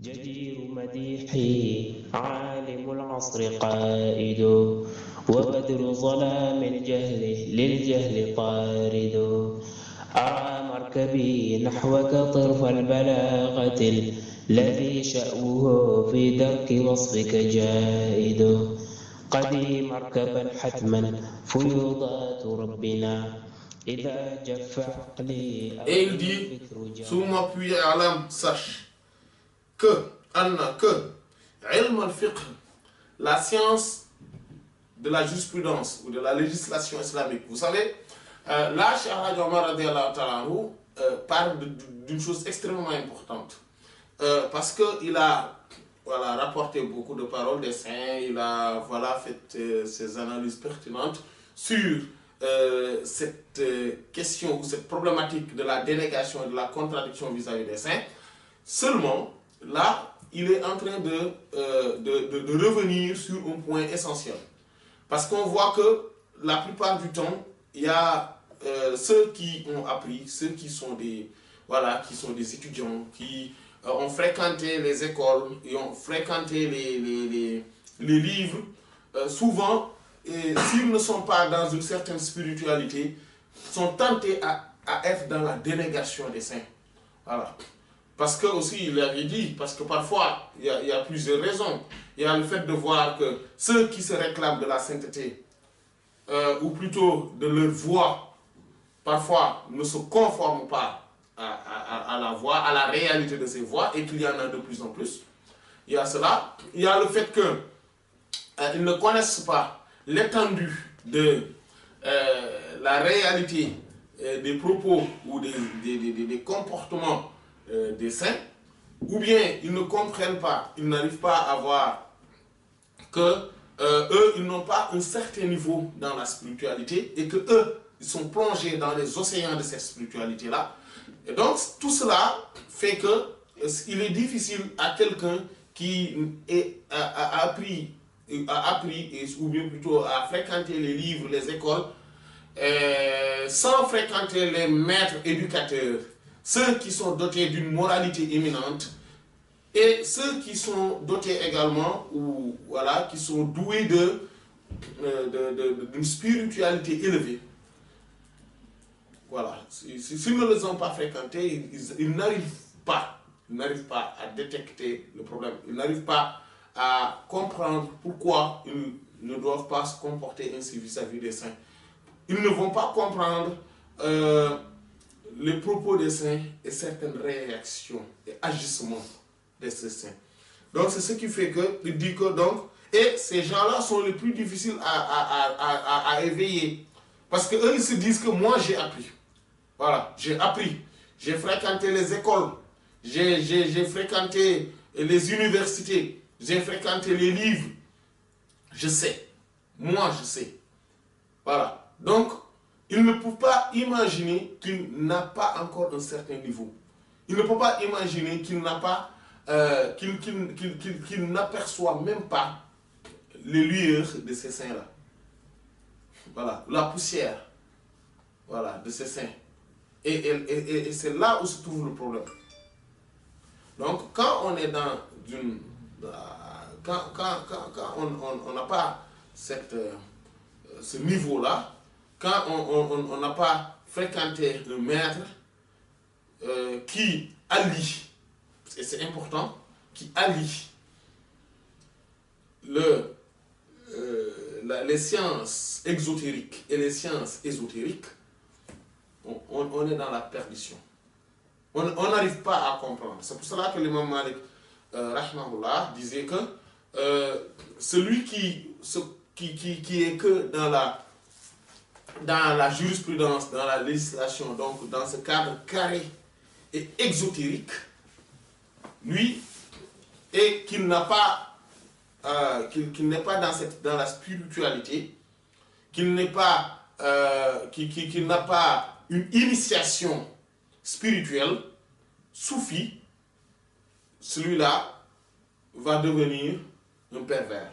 جدير مديحي عالم العصر قائد وبدر ظلام الجهل للجهل طارد أرى مركبي نحوك طرف البلاغة الذي شأوه في درك وصفك جائد قدي مركبا حتما فيوضات ربنا إذا جف عقلي Et il dit, sous m'appuie alam, sache que, ilm al-fiqh, la science de la jurisprudence ou de la législation islamique. Vous savez, là, Cheikh Hadj Omar radiallahu ta'ala anhu parle d'une chose extrêmement importante. Parce qu'il a rapporté beaucoup de paroles des saints, il a fait ses analyses pertinentes sur cette question ou cette problématique de la dénégation et de la contradiction vis-à-vis des saints. Seulement, là, il est en train de revenir sur un point essentiel. Parce qu'on voit que la plupart du temps, il y a ceux qui ont appris, ceux qui sont des étudiants, qui ont fréquenté les écoles et ont fréquenté les livres, souvent, s'ils ne sont pas dans une certaine spiritualité, sont tentés à être dans la dénégation des saints. Voilà. Parce que aussi, il avait dit, parce que parfois, il y a plusieurs raisons. Il y a le fait de voir que ceux qui se réclament de la sainteté, ou plutôt de leur voix, parfois ne se conforment pas à la voix, à la réalité de ces voix, et qu'il y en a de plus en plus. Il y a cela. Il y a le fait qu'ils ne connaissent pas l'étendue de la réalité des propos ou des comportements des saints, ou bien ils ne comprennent pas, ils n'arrivent pas à voir que eux, ils n'ont pas un certain niveau dans la spiritualité et que eux, ils sont plongés dans les océans de cette spiritualité-là. Et donc, tout cela fait que il est difficile à quelqu'un qui a appris, ou bien plutôt a fréquenté les livres, les écoles, sans fréquenter les maîtres éducateurs, ceux qui sont dotés d'une moralité éminente, et ceux qui sont dotés également, ou voilà, qui sont doués d'une spiritualité élevée. Voilà. S'ils ne les ont pas fréquentés, ils n'arrivent pas à détecter le problème. Ils n'arrivent pas à comprendre pourquoi ils ne doivent pas se comporter ainsi vis-à-vis des saints. Ils ne vont pas comprendre les propos des saints et certaines réactions et agissements de ces saints. Donc c'est ce qui fait que, il dit que donc, et ces gens-là sont les plus difficiles à éveiller. Parce qu'eux, ils se disent que moi j'ai appris. Voilà, j'ai appris. J'ai fréquenté les écoles. J'ai fréquenté les universités. J'ai fréquenté les livres. Je sais. Moi, je sais. Voilà. Donc, il ne peut pas imaginer qu'il n'a pas encore un certain niveau. Il ne peut pas imaginer qu'il n'a pas, qu'il n'aperçoit même pas les lueurs de ces saints-là. Voilà, la poussière, voilà, de ces saints. Et c'est là où se trouve le problème. Donc, quand on est dans une... Quand on n'a pas ce niveau-là, quand on n'a pas fréquenté un maître qui allie, et c'est important, qui allie les sciences exotériques et les sciences ésotériques, on est dans la perdition. On n'arrive pas à comprendre. C'est pour cela que l'imam Malik, rahmahullah, disait que celui qui est que dans la jurisprudence, dans la législation, donc dans ce cadre carré et exotérique, lui, et qu'il n'a pas, qu'il n'est pas dans la spiritualité, qu'il n'est pas, qu'il n'a pas une initiation spirituelle, soufi, celui-là va devenir un pervers.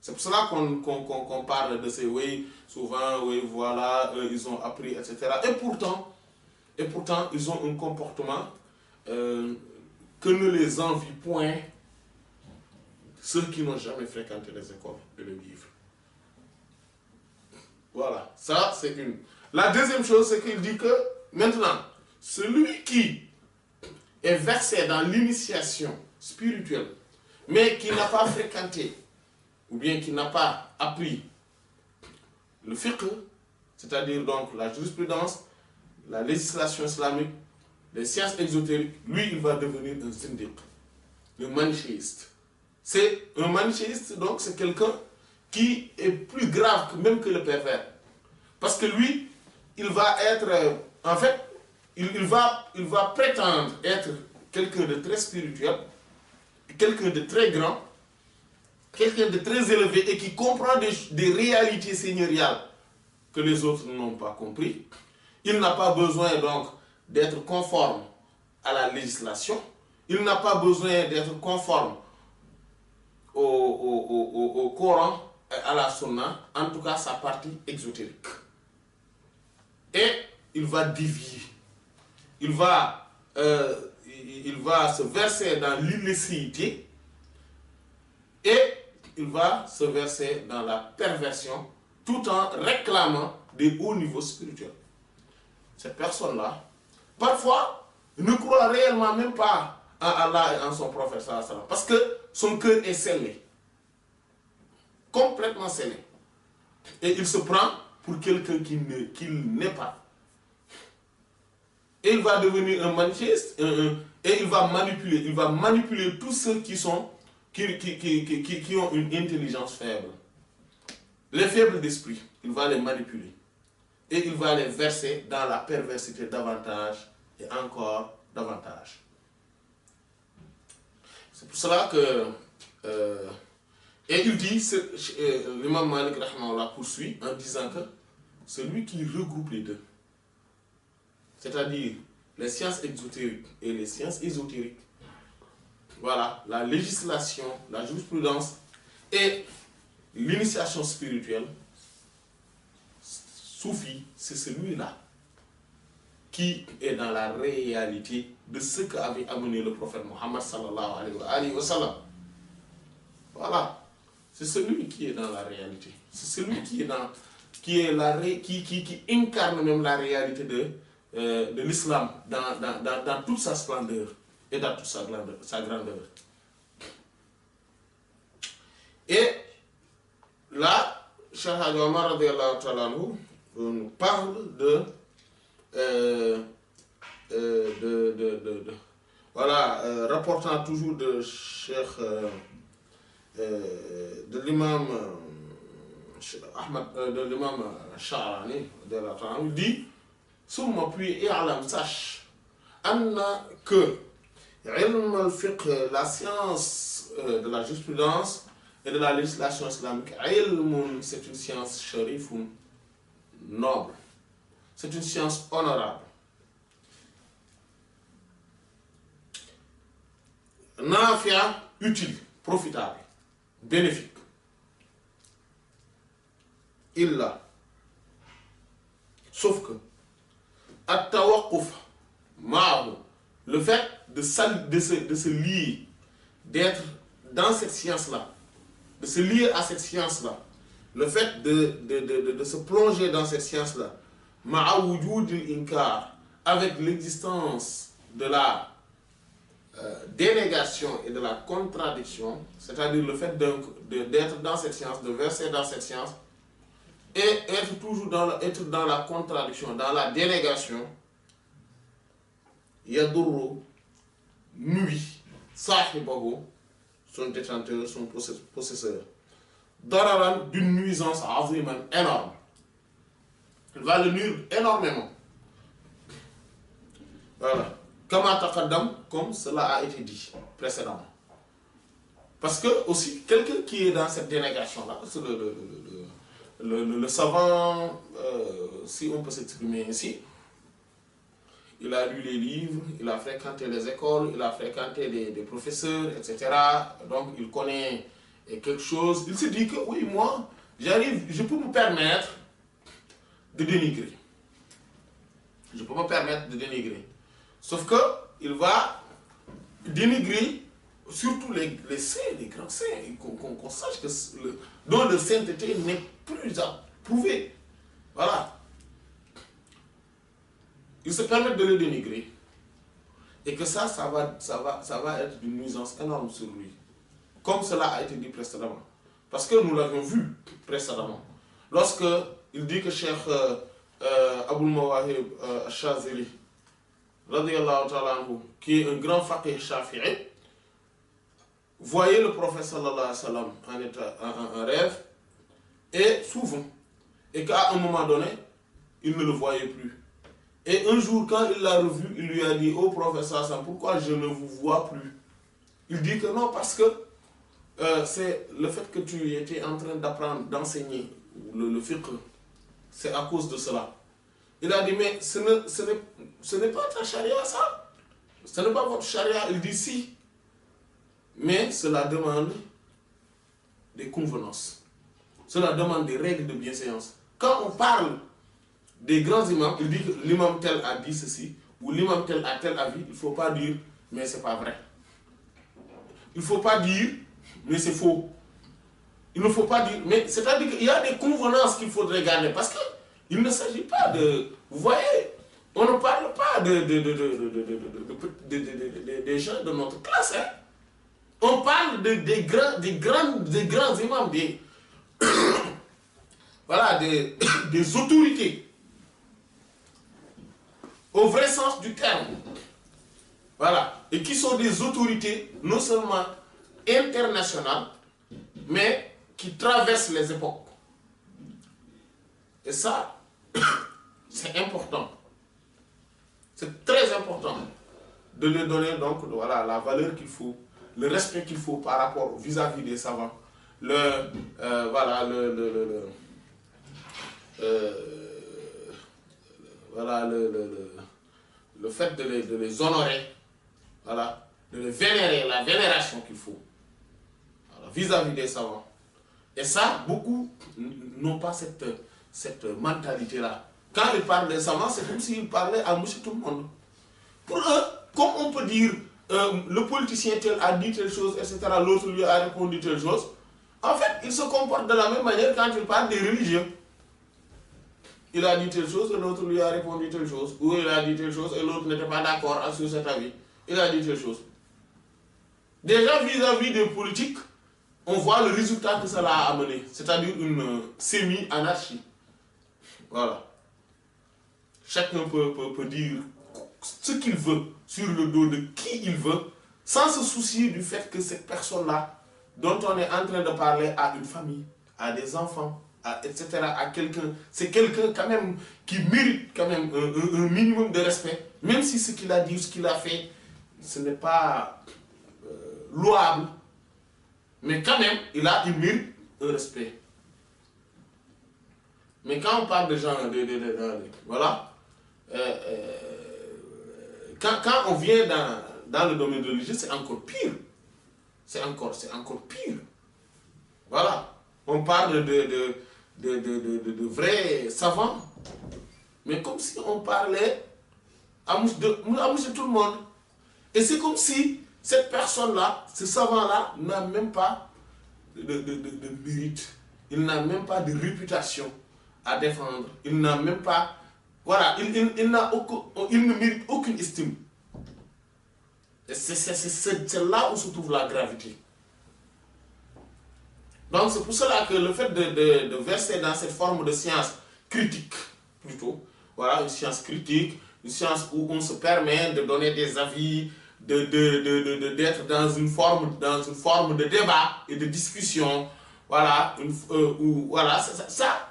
C'est pour cela qu'on parle de ces oui, souvent, oui, voilà, ils ont appris, etc. Et pourtant, ils ont un comportement que ne les envient point ceux qui n'ont jamais fréquenté les écoles et le livre. Voilà, ça c'est une. La deuxième chose, c'est qu'il dit que maintenant, celui qui est versé dans l'initiation spirituelle, mais qui n'a pas fréquenté, ou bien qui n'a pas appris le fiqh, c'est-à-dire donc la jurisprudence, la législation islamique, les sciences exotériques, lui, il va devenir un syndic, un manichéiste. C'est un manichéiste, donc c'est quelqu'un qui est plus grave même que le pervers. Parce que lui, il va être, en fait, il va prétendre être quelqu'un de très spirituel, quelqu'un de très grand, quelqu'un de très élevé et qui comprend des réalités seigneuriales que les autres n'ont pas compris. Il n'a pas besoin donc d'être conforme à la législation. Il n'a pas besoin d'être conforme au Coran, à la Sunna, en tout cas sa partie exotérique. Et il va dévier. Il va se verser dans l'illicéité et il va se verser dans la perversion tout en réclamant des hauts niveaux spirituels. Cette personne-là, parfois, ne croit réellement même pas en Allah et en son prophète, parce que son cœur est scellé, complètement scellé. Et il se prend pour quelqu'un qu'il n'est pas. Et il va devenir un manichéiste, et il va manipuler tous ceux qui ont une intelligence faible. Les faibles d'esprit, il va les manipuler. Et il va les verser dans la perversité davantage et encore davantage. C'est pour cela que... et il dit, l'imam Malik rahimahullah poursuit en disant que celui qui regroupe les deux, c'est-à-dire les sciences exotériques et les sciences ésotériques, voilà, la législation, la jurisprudence et l'initiation spirituelle, Soufi, c'est celui-là qui est dans la réalité de ce qu'avait amené le prophète Mohammed sallallahu alayhi wa sallam. Voilà, c'est celui qui est dans la réalité. C'est celui qui incarne même la réalité de l'islam dans toute sa splendeur et dans toute sa grandeur. Et là, Cheikh Hadji Omar radiyallahu ta'ala anhu nous parle voilà, rapportant toujours de Cheikh de l'imam Ahmad, de l'imam Sha'rani, il dit Summa puis i'lam, sache anna que ilm al-fiqh, la science de la jurisprudence et de la législation islamique, ilmun, c'est une science sharifun, noble, c'est une science honorable. Nafia, utile, profitable, bénéfique. Illa, sauf que at-tawaqquf ma'ahu, le fait de se lier, d'être dans cette science-là, de se lier à cette science-là, le fait de se plonger dans cette science-là, ma'a wujud al-inkar, avec l'existence de la dénégation et de la contradiction, c'est-à-dire le fait d'être dans cette science, de verser dans cette science, et être toujours dans la contradiction, dans la dénégation, yadurru, nuit, sahibahu, son détenteur, son possesseur, dararan, d'une nuisance aziman, énorme. Il va le nuire énormément. Voilà. Kama taqaddam, comme cela a été dit précédemment. Parce que aussi, quelqu'un qui est dans cette dénégation-là, c'est le savant, si on peut s'exprimer ainsi, il a lu les livres, il a fréquenté les écoles, il a fréquenté des professeurs, etc. Donc il connaît quelque chose. Il se dit que oui, moi, je peux me permettre de dénigrer. Je peux me permettre de dénigrer. Sauf que il va dénigrer surtout les saints, les grands saints, et qu'on sache que dont la sainteté n'est plus approuvée. Voilà. Ils se permettent de le dénigrer. Et que ça va être d'une nuisance énorme sur lui. Comme cela a été dit précédemment. Parce que nous l'avions vu précédemment. Lorsque il dit que Cheikh Aboul Mawahib Shazili, radiyallahu ta'ala anhu, qui est un grand faqih shafi'i, voyait le prophète sallallahu alayhi wa sallam en rêve, et souvent, et qu'à un moment donné, il ne le voyait plus. Et un jour, quand il l'a revu, il lui a dit: oh prophète sallallahu alayhi wa sallam, pourquoi je ne vous vois plus? Il dit que non, parce que c'est le fait que tu étais en train d'apprendre, d'enseigner le fiqh, c'est à cause de cela. Il a dit: mais ce n'est pas ta charia, ça. Ce n'est pas votre charia. Il dit: si. Mais cela demande des convenances. Cela demande des règles de bienséance. Quand on parle des grands imams, il dit que l'imam tel a dit ceci, ou l'imam tel a tel avis, il ne faut pas dire: mais c'est pas vrai. Il ne faut pas dire: mais c'est faux. Il ne faut pas dire, mais c'est-à-dire qu'il y a des convenances qu'il faudrait garder, parce qu'il ne s'agit pas de... Vous voyez, on ne parle pas des gens de notre classe. Hein. On parle des grands imams, voilà, des autorités, au vrai sens du terme. Voilà, et qui sont des autorités non seulement internationales, mais qui traversent les époques. Et ça, c'est important. C'est très important de leur donner donc voilà, la valeur qu'il faut, le respect qu'il faut par rapport vis-à-vis des savants, le fait de les honorer, voilà, de les vénérer, la vénération qu'il faut vis-à-vis des savants. Et ça, beaucoup n'ont pas cette mentalité-là. Quand ils parlent des savants, c'est comme s'ils parlaient à monsieur tout le monde. Pour eux, comme on peut dire, le politicien tel a dit telle chose, etc., l'autre lui a répondu telle chose, en fait, ils se comportent de la même manière quand ils parlent des religieux. Il a dit telle chose et l'autre lui a répondu telle chose. Ou il a dit telle chose et l'autre n'était pas d'accord sur cet avis. Il a dit telle chose. Déjà, vis-à-vis des politiques, on voit le résultat que cela a amené, c'est-à-dire une semi-anarchie. Voilà. Chacun peut dire ce qu'il veut sur le dos de qui il veut, sans se soucier du fait que cette personne-là, dont on est en train de parler, a une famille, a des enfants, etc., à quelqu'un, c'est quelqu'un quand même qui mérite quand même un minimum de respect, même si ce qu'il a dit, ce qu'il a fait, ce n'est pas louable. Mais quand même, il mérite un respect. Mais quand on parle de gens, voilà, quand on vient dans le domaine religieux, c'est encore pire. C'est encore pire. Voilà. On parle de vrais savants. Mais comme si on parlait à monsieur tout le monde. Et c'est comme si cette personne-là, ce savant-là, n'a même pas de mérite. Il n'a même pas de réputation à défendre. Il n'a même pas... Voilà, il ne mérite aucune estime. Et c'est là où se trouve la gravité. Donc c'est pour cela que le fait de verser dans cette forme de science critique, plutôt, voilà, une science critique, une science où on se permet de donner des avis, d'être dans une forme de débat et de discussion, voilà, voilà, c'est ça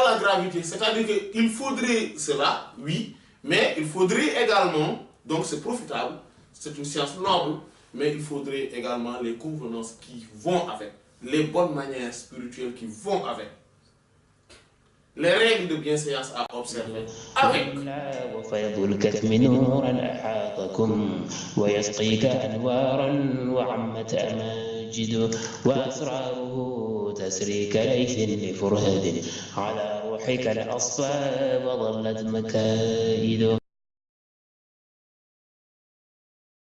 la gravité. C'est-à-dire qu'il faudrait cela, oui, mais il faudrait également, donc c'est profitable, c'est une science noble, mais il faudrait également les convenances qui vont avec, les bonnes manières spirituelles qui vont avec, les règles de bienséance à observer avec. وفيض الكتم نورا أحاطكم ويسقيك أنوارا وعمت أماجد وأسراره تسري كليث لفرهد على روحك الأصفى وظلت مكائد